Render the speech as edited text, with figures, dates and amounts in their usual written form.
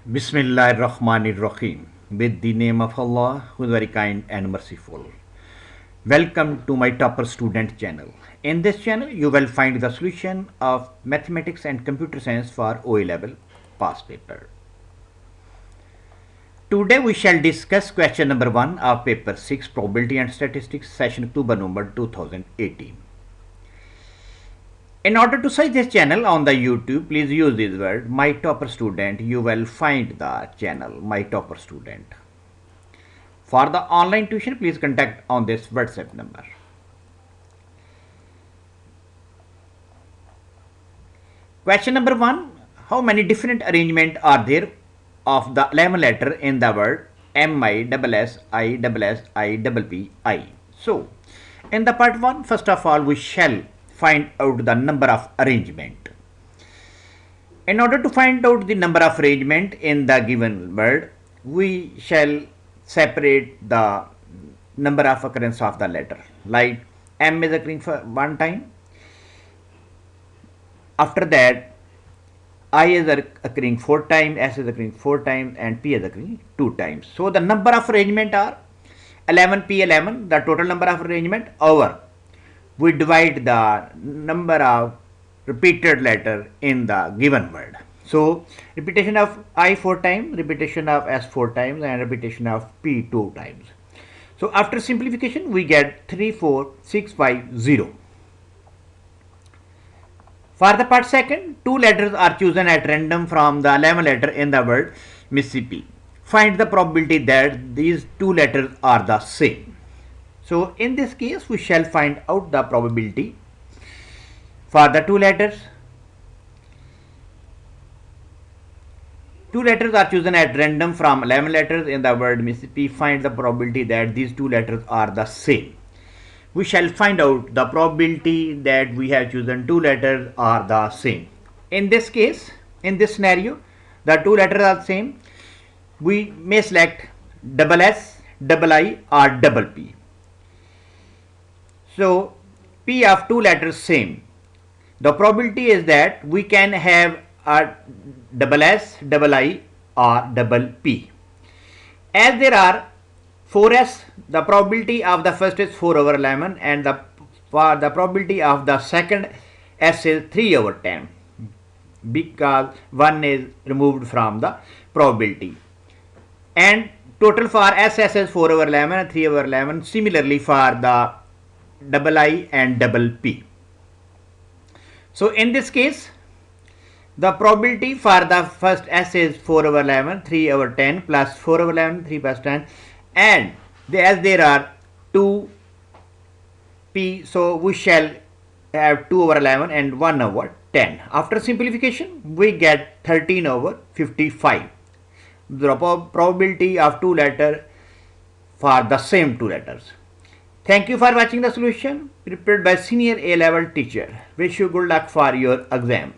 Bismillahirrahmanirrahim. With the name of Allah, who is very kind and merciful. Welcome to my Topper Student channel. In this channel, you will find the solution of mathematics and computer science for OA level past paper. Today we shall discuss question number 1 of paper 6 probability and statistics session October November 2018. In order to search this channel on the YouTube, please use this word my topper student. You will find the channel my topper student. For the online tuition, please contact on this WhatsApp number. Question number 1. How many different arrangements are there of the 11 letter in the word MI, So, in the part 1, first of all, we shall find out the number of arrangement. In order to find out the number of arrangement in the given word, we shall separate the number of occurrence of the letter. Like M is occurring for one time. After that, I is occurring 4 times, S is occurring 4 times, and P is occurring 2 times. So the number of arrangement are 11P11, the total number of arrangement, over we divide the number of repeated letter in the given word. So repetition of I 4 times, repetition of S 4 times, and repetition of P 2 times. So after simplification, we get 3, 4, 6, 5, 0. For the part second, 2 letters are chosen at random from the 11 letter in the word Mississippi. Find the probability that these 2 letters are the same. So in this case, we shall find out the probability for the 2 letters. 2 letters are chosen at random from 11 letters in the word Mississippi. Find the probability that these 2 letters are the same. We shall find out the probability that we have chosen 2 letters are the same. In this case, in this scenario, the 2 letters are the same. We may select double S, double I, or double P. So P of 2 letters same. The probability is that we can have a double S, double I, or double P. As there are 4S, the probability of the first is 4 over 11, and the probability of the second S is 3 over 10, because 1 is removed from the probability. And total for SS is 4 over 11 and 3 over 11. Similarly for the double I and double P. So in this case, the probability for the first S is 4 over 11, 3 over 10, plus 4 over 11, 3 plus 10, and as there are 2 P, so we shall have 2 over 11 and 1 over 10. After simplification, we get 13 over 55. The probability of 2 letters for the same 2 letters. Thank you for watching the solution prepared by senior A-level teacher. Wish you good luck for your exam.